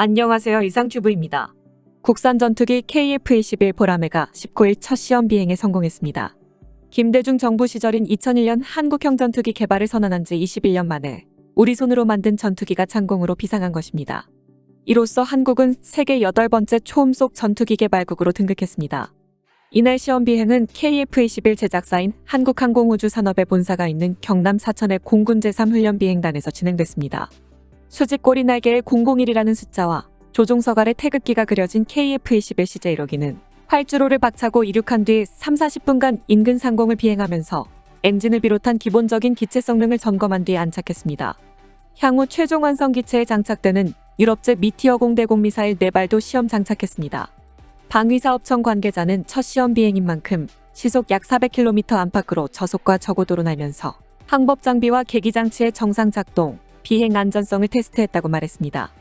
안녕하세요. 이상튜브입니다. 국산 전투기 KF-21 보라매가 19일 첫 시험 비행에 성공했습니다. 김대중 정부 시절인 2001년 한국형 전투기 개발을 선언한 지 21년 만에 우리 손으로 만든 전투기가 창공으로 비상한 것입니다. 이로써 한국은 세계 8번째 초음속 전투기 개발국으로 등극했습니다. 이날 시험 비행은 KF-21 제작사인 한국항공우주산업의 본사가 있는 경남 사천의 공군 제3훈련비행단에서 진행됐습니다. 수직 꼬리 날개에 001이라는 숫자와 조종석 아래 태극기가 그려진 KF-21 CJ1호기는 활주로를 박차고 이륙한 뒤 3-40분간 인근 상공을 비행하면서 엔진을 비롯한 기본적인 기체 성능을 점검한 뒤 안착했습니다. 향후 최종 완성 기체에 장착되는 유럽제 미티어 공대공 미사일 4발도 시험 장착했습니다. 방위사업청 관계자는 첫 시험 비행인 만큼 시속 약 400km 안팎으로 저속과 저고도로 날면서 항법 장비와 계기 장치의 정상 작동, 비행 안전성을 테스트했다고 말했습니다.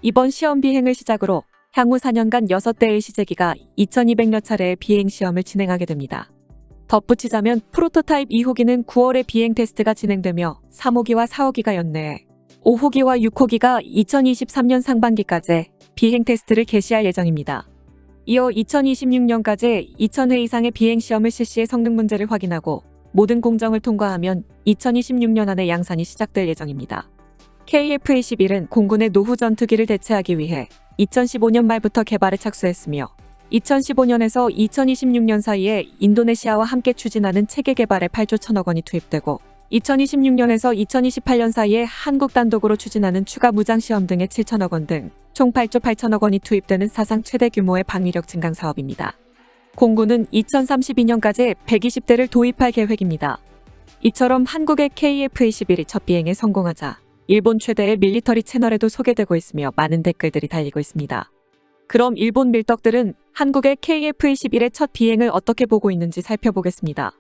이번 시험 비행을 시작으로 향후 4년간 6대의 시제기가 2200여 차례의 비행 시험을 진행하게 됩니다. 덧붙이자면 프로토타입 2호기는 9월에 비행 테스트가 진행되며 3호기와 4호기가 연내에 5호기와 6호기가 2023년 상반기까지 비행 테스트를 개시할 예정입니다. 이어 2026년까지 2000회 이상의 비행 시험을 실시해 성능 문제를 확인하고 모든 공정을 통과하면 2026년 안에 양산이 시작될 예정입니다. KF-21은 공군의 노후 전투기를 대체하기 위해 2015년 말부터 개발에 착수했으며 2015년에서 2026년 사이에 인도네시아와 함께 추진하는 체계 개발에 8조 1천억 원이 투입되고 2026년에서 2028년 사이에 한국 단독으로 추진하는 추가 무장시험 등의 7천억 원 등 총 8조 8천억 원이 투입되는 사상 최대 규모의 방위력 증강 사업입니다. 공군은 2032년까지 120대를 도입할 계획입니다. 이처럼 한국의 KF-21이 첫 비행에 성공하자 일본 최대의 밀리터리 채널에도 소개되고 있으며 많은 댓글들이 달리고 있습니다. 그럼 일본 밀떡들은 한국의 KF-21의 첫 비행을 어떻게 보고 있는지 살펴보겠습니다.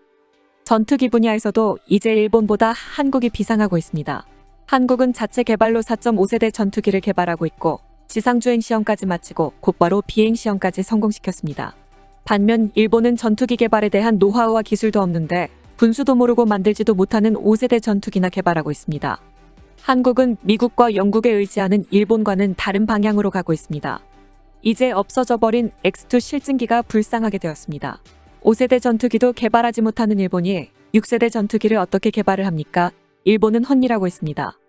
전투기 분야에서도 이제 일본보다 한국이 비상하고 있습니다. 한국은 자체 개발로 4.5세대 전투기를 개발하고 있고 지상주행 시험까지 마치고 곧바로 비행 시험까지 성공시켰습니다. 반면 일본은 전투기 개발에 대한 노하우와 기술도 없는데 분수도 모르고 만들지도 못하는 5세대 전투기나 개발하고 있습니다. 한국은 미국과 영국에 의지하는 일본과는 다른 방향으로 가고 있습니다. 이제 없어져 버린 X2 실증기가 불쌍하게 되었습니다. 5세대 전투기도 개발하지 못하는 일본이 6세대 전투기를 어떻게 개발을 합니까? 일본은 헛일하고 있습니다.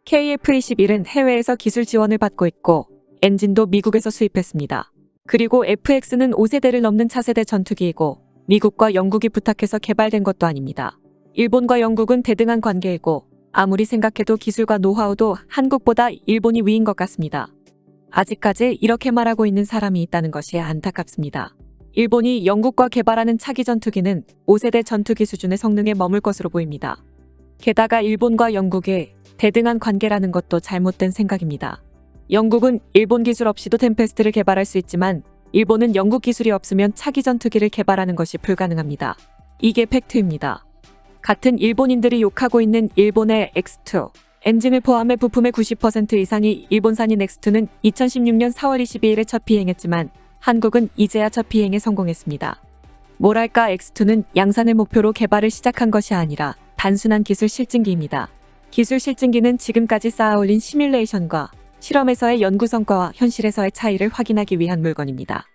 KF-21은 해외에서 기술 지원을 받고 있고 엔진도 미국에서 수입했습니다. 그리고 FX는 5세대를 넘는 차세대 전투기이고 미국과 영국이 부탁해서 개발된 것도 아닙니다. 일본과 영국은 대등한 관계이고 아무리 생각해도 기술과 노하우도 한국보다 일본이 위인 것 같습니다. 아직까지 이렇게 말하고 있는 사람이 있다는 것이 안타깝습니다. 일본이 영국과 개발하는 차기 전투기는 5세대 전투기 수준의 성능에 머물 것으로 보입니다. 게다가 일본과 영국의 대등한 관계라는 것도 잘못된 생각입니다. 영국은 일본 기술 없이도 템페스트를 개발할 수 있지만 일본은 영국 기술이 없으면 차기 전투기를 개발하는 것이 불가능합니다. 이게 팩트입니다. 같은 일본인들이 욕하고 있는 일본의 X2, 엔진을 포함해 부품의 90% 이상이 일본산인 X2는 2016년 4월 22일에 첫 비행했지만 한국은 이제야 첫 비행에 성공했습니다. 뭐랄까 X2는 양산을 목표로 개발을 시작한 것이 아니라 단순한 기술 실증기입니다. 기술 실증기는 지금까지 쌓아올린 시뮬레이션과 실험에서의 연구 성과와 현실에서의 차이를 확인하기 위한 물건입니다.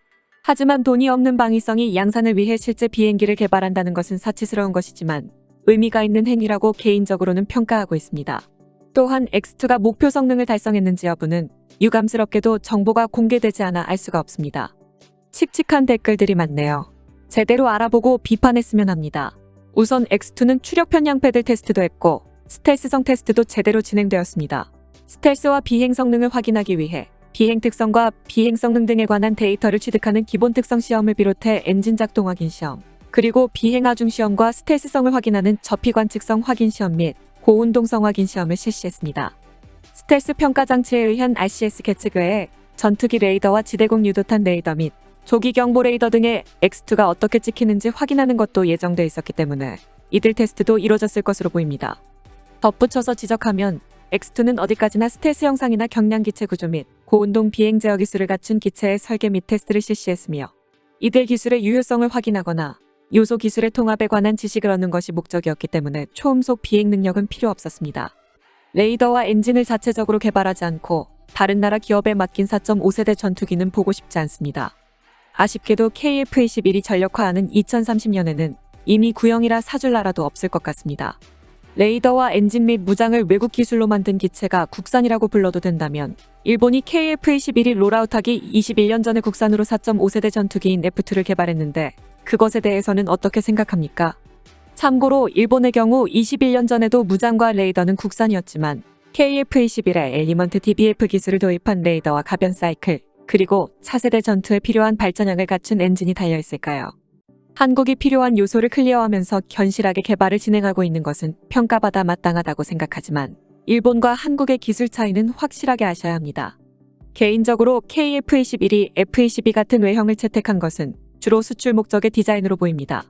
하지만 돈이 없는 방위성이 양산을 위해 실제 비행기를 개발한다는 것은 사치스러운 것이지만 의미가 있는 행위라고 개인적으로는 평가하고 있습니다. 또한 X2가 목표 성능을 달성했는지 여부는 유감스럽게도 정보가 공개되지 않아 알 수가 없습니다. 칙칙한 댓글들이 많네요. 제대로 알아보고 비판했으면 합니다. 우선 X2는 추력 편향 패들 테스트도 했고 스텔스성 테스트도 제대로 진행되었습니다. 스텔스와 비행 성능을 확인하기 위해 비행 특성과 비행 성능 등에 관한 데이터를 취득하는 기본 특성 시험을 비롯해 엔진 작동 확인 시험, 그리고 비행 하중 시험과 스텔스성을 확인하는 접히 관측성 확인 시험 및 고운동성 확인 시험을 실시했습니다. 스텔스 평가 장치에 의한 RCS 계측 외에 전투기 레이더와 지대공 유도탄 레이더 및 조기 경보 레이더 등의 X2가 어떻게 찍히는지 확인하는 것도 예정돼 있었기 때문에 이들 테스트도 이뤄졌을 것으로 보입니다. 덧붙여서 지적하면 X2는 어디까지나 스텔스 형상이나 경량 기체 구조 및 고운동 비행 제어 기술을 갖춘 기체의 설계 및 테스트를 실시했으며 이들 기술의 유효성을 확인하거나 요소 기술의 통합에 관한 지식을 얻는 것이 목적이었기 때문에 초음속 비행 능력은 필요 없었습니다. 레이더와 엔진을 자체적으로 개발하지 않고 다른 나라 기업에 맡긴 4.5세대 전투기는 보고 싶지 않습니다. 아쉽게도 KF-21이 전력화하는 2030년에는 이미 구형이라 사줄 나라도 없을 것 같습니다. 레이더와 엔진 및 무장을 외국 기술로 만든 기체가 국산이라고 불러도 된다면 일본이 KF-21이 롤아웃하기 21년 전에 국산으로 4.5세대 전투기인 F2를 개발했는데 그것에 대해서는 어떻게 생각합니까? 참고로 일본의 경우 21년 전에도 무장과 레이더는 국산이었지만 KF-21에 엘리먼트 DBF 기술을 도입한 레이더와 가변 사이클 그리고 차세대 전투에 필요한 발전량을 갖춘 엔진이 달려있을까요? 한국이 필요한 요소를 클리어하면서 견실하게 개발을 진행하고 있는 것은 평가받아 마땅하다고 생각하지만 일본과 한국의 기술 차이는 확실하게 아셔야 합니다. 개인적으로 KF-21이 F-22 같은 외형을 채택한 것은 주로 수출 목적의 디자인으로 보입니다.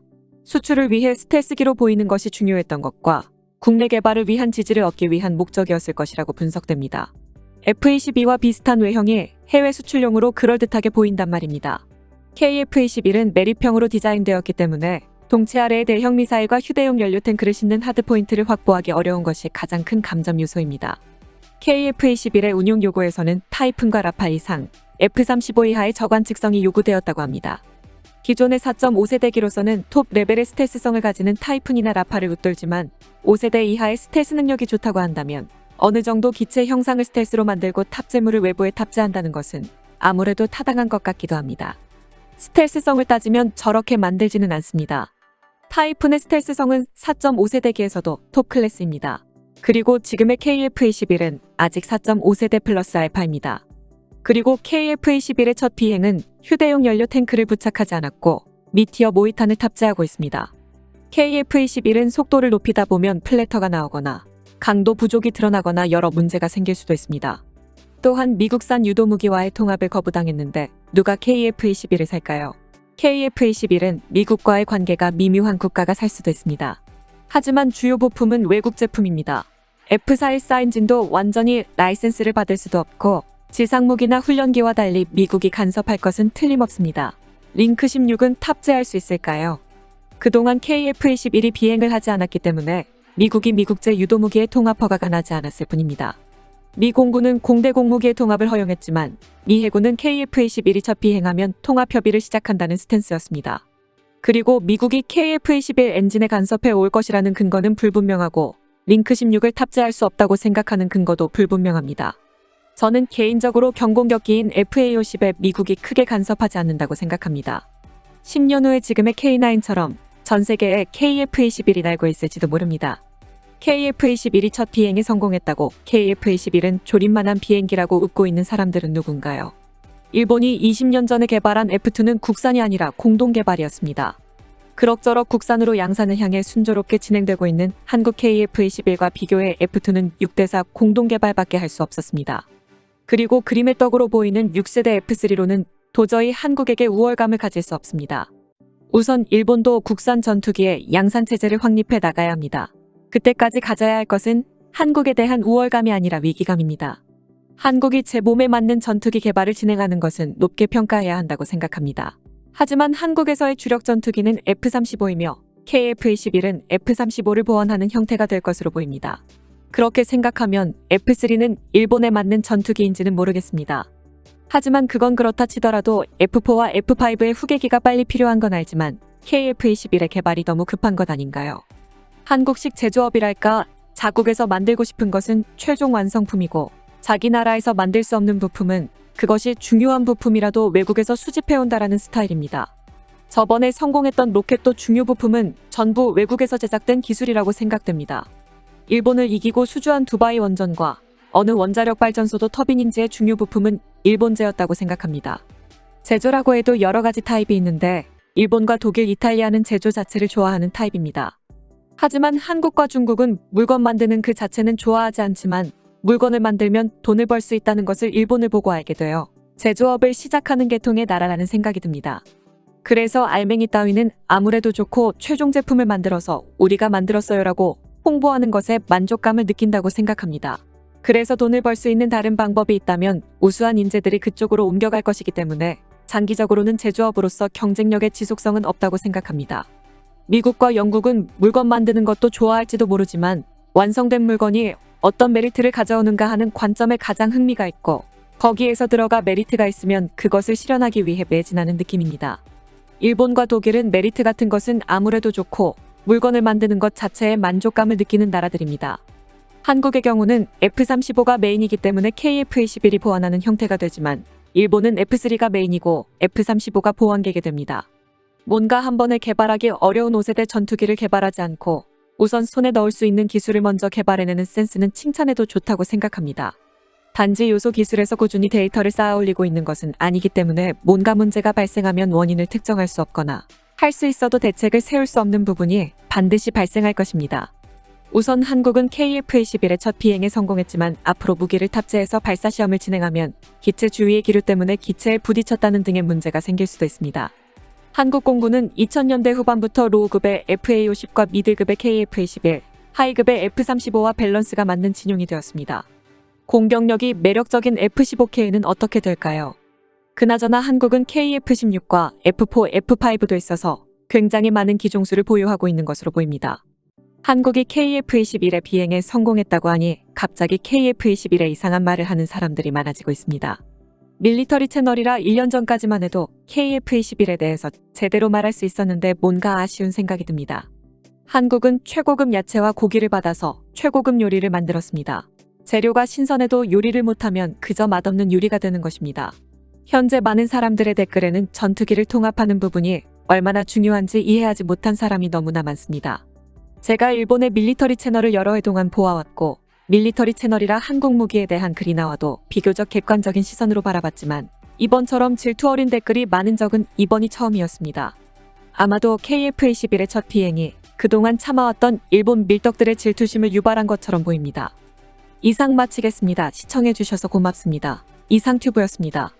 수출을 위해 스텔스기로 보이는 것이 중요했던 것과 국내 개발을 위한 지지를 얻기 위한 목적이었을 것이라고 분석됩니다. F-22와 비슷한 외형이 해외 수출용으로 그럴듯하게 보인단 말입니다. KF-21은 매립형으로 디자인되었기 때문에 동체 아래의 대형 미사일과 휴대용 연료 탱크를 싣는 하드포인트를 확보하기 어려운 것이 가장 큰 감점 요소입니다. KF-21의 운용 요구에서는 타이푼과 라팔 이상, F-35 이하의 저관 측성이 요구되었다고 합니다. 기존의 4.5세대기로서는 톱 레벨의 스텔스성을 가지는 타이푼이나 라팔을 웃돌지만 5세대 이하의 스텔스 능력이 좋다고 한다면 어느 정도 기체 형상을 스텔스로 만들고 탑재물을 외부에 탑재한다는 것은 아무래도 타당한 것 같기도 합니다. 스텔스성을 따지면 저렇게 만들지는 않습니다. 타이푼의 스텔스성은 4.5세대기에서도 톱 클래스입니다. 그리고 지금의 KF-21은 아직 4.5세대 플러스 알파입니다. 그리고 KF-21의 첫 비행은 휴대용 연료 탱크를 부착하지 않았고 미티어 모이탄을 탑재하고 있습니다. KF-21은 속도를 높이다 보면 플래터가 나오거나 강도 부족이 드러나거나 여러 문제가 생길 수도 있습니다. 또한 미국산 유도무기와의 통합을 거부당했는데 누가 KF-21을 살까요? KF-21은 미국과의 관계가 미묘한 국가가 살 수도 있습니다. 하지만 주요 부품은 외국 제품입니다. F-414 엔진도 완전히 라이센스를 받을 수도 없고 지상무기나 훈련기와 달리 미국이 간섭할 것은 틀림없습니다. 링크 16은 탑재할 수 있을까요? 그동안 KF-21이 비행을 하지 않았기 때문에 미국이 미국제 유도무기의 통합 허가가 나지 않았을 뿐입니다. 미 공군은 공대 공무기의 통합을 허용했지만 미 해군은 KF-21이 첫 비행하면 통합 협의를 시작한다는 스탠스였습니다. 그리고 미국이 KF-21 엔진에 간섭해 올 것이라는 근거는 불분명하고 링크 16을 탑재할 수 없다고 생각하는 근거도 불분명합니다. 저는 개인적으로 경공격기인 FA-50에 미국이 크게 간섭하지 않는다고 생각합니다. 10년 후에 지금의 K9처럼 전 세계에 KF-21이 날고 있을지도 모릅니다. KF-21이 첫 비행에 성공했다고 KF-21은 조립만한 비행기라고 웃고 있는 사람들은 누군가요? 일본이 20년 전에 개발한 F2는 국산이 아니라 공동 개발이었습니다. 그럭저럭 국산으로 양산을 향해 순조롭게 진행되고 있는 한국 KF-21과 비교해 F2는 6대4 공동 개발밖에 할 수 없었습니다. 그리고 그림의 떡으로 보이는 6세대 F3로는 도저히 한국에게 우월감을 가질 수 없습니다. 우선 일본도 국산 전투기에 양산 체제를 확립해 나가야 합니다. 그때까지 가져야 할 것은 한국에 대한 우월감이 아니라 위기감입니다. 한국이 제 몸에 맞는 전투기 개발을 진행하는 것은 높게 평가해야 한다고 생각합니다. 하지만 한국에서의 주력 전투기는 F-35이며 KF-21은 F-35를 보완하는 형태가 될 것으로 보입니다. 그렇게 생각하면 F-3는 일본에 맞는 전투기인지는 모르겠습니다. 하지만 그건 그렇다 치더라도 F4와 F5의 후계기가 빨리 필요한 건 알지만 KF-21의 개발이 너무 급한 것 아닌가요? 한국식 제조업이랄까, 자국에서 만들고 싶은 것은 최종 완성품이고 자기 나라에서 만들 수 없는 부품은 그것이 중요한 부품이라도 외국에서 수집해온다라는 스타일입니다. 저번에 성공했던 로켓도 중요 부품은 전부 외국에서 제작된 기술이라고 생각됩니다. 일본을 이기고 수주한 두바이 원전과 어느 원자력 발전소도 터빈인지의 중요 부품은 일본제였다고 생각합니다. 제조라고 해도 여러 가지 타입이 있는데 일본과 독일, 이탈리아는 제조 자체를 좋아하는 타입입니다. 하지만 한국과 중국은 물건 만드는 그 자체는 좋아하지 않지만 물건을 만들면 돈을 벌 수 있다는 것을 일본을 보고 알게 되어 제조업을 시작하는 계통의 나라라는 생각이 듭니다. 그래서 알맹이 따위는 아무래도 좋고 최종 제품을 만들어서 우리가 만들었어요라고 홍보하는 것에 만족감을 느낀다고 생각합니다. 그래서 돈을 벌 수 있는 다른 방법이 있다면 우수한 인재들이 그쪽으로 옮겨갈 것이기 때문에 장기적으로는 제조업으로서 경쟁력의 지속성은 없다고 생각합니다. 미국과 영국은 물건 만드는 것도 좋아할지도 모르지만 완성된 물건이 어떤 메리트를 가져오는가 하는 관점에 가장 흥미가 있고 거기에서 들어가 메리트가 있으면 그것을 실현하기 위해 매진하는 느낌입니다. 일본과 독일은 메리트 같은 것은 아무래도 좋고 물건을 만드는 것 자체에 만족감을 느끼는 나라들입니다. 한국의 경우는 F-35가 메인이기 때문에 KF-21이 보완하는 형태가 되지만 일본은 F-3가 메인이고 F-35가 보완되게 됩니다. 뭔가 한 번에 개발하기 어려운 5세대 전투기를 개발하지 않고 우선 손에 넣을 수 있는 기술을 먼저 개발해내는 센스는 칭찬해도 좋다고 생각합니다. 단지 요소 기술에서 꾸준히 데이터를 쌓아 올리고 있는 것은 아니기 때문에 뭔가 문제가 발생하면 원인을 특정할 수 없거나 할 수 있어도 대책을 세울 수 없는 부분이 반드시 발생할 것입니다. 우선 한국은 KF-21의 첫 비행에 성공했지만 앞으로 무기를 탑재해서 발사 시험을 진행하면 기체 주위의 기류 때문에 기체에 부딪혔다는 등의 문제가 생길 수도 있습니다. 한국 공군은 2000년대 후반부터 로우급의 FA-50과 미들급의 KF-21, 하이급의 F-35와 밸런스가 맞는 진용이 되었습니다. 공격력이 매력적인 F-15K는 어떻게 될까요? 그나저나 한국은 KF-16과 F-4, F-5도 있어서 굉장히 많은 기종수를 보유하고 있는 것으로 보입니다. 한국이 KF-21의 비행에 성공했다고 하니 갑자기 KF-21에 이상한 말을 하는 사람들이 많아지고 있습니다. 밀리터리 채널이라 1년 전까지만 해도 KF-21에 대해서 제대로 말할 수 있었는데 뭔가 아쉬운 생각이 듭니다. 한국은 최고급 야채와 고기를 받아서 최고급 요리를 만들었습니다. 재료가 신선해도 요리를 못하면 그저 맛없는 요리가 되는 것입니다. 현재 많은 사람들의 댓글에는 전투기를 통합하는 부분이 얼마나 중요한지 이해하지 못한 사람이 너무나 많습니다. 제가 일본의 밀리터리 채널을 여러 해 동안 보아왔고 밀리터리 채널이라 한국 무기에 대한 글이 나와도 비교적 객관적인 시선으로 바라봤지만 이번처럼 질투 어린 댓글이 많은 적은 이번이 처음이었습니다. 아마도 KF-21의 첫 비행이 그동안 참아왔던 일본 밀떡들의 질투심을 유발한 것처럼 보입니다. 이상 마치겠습니다. 시청해주셔서 고맙습니다. 이상튜브였습니다.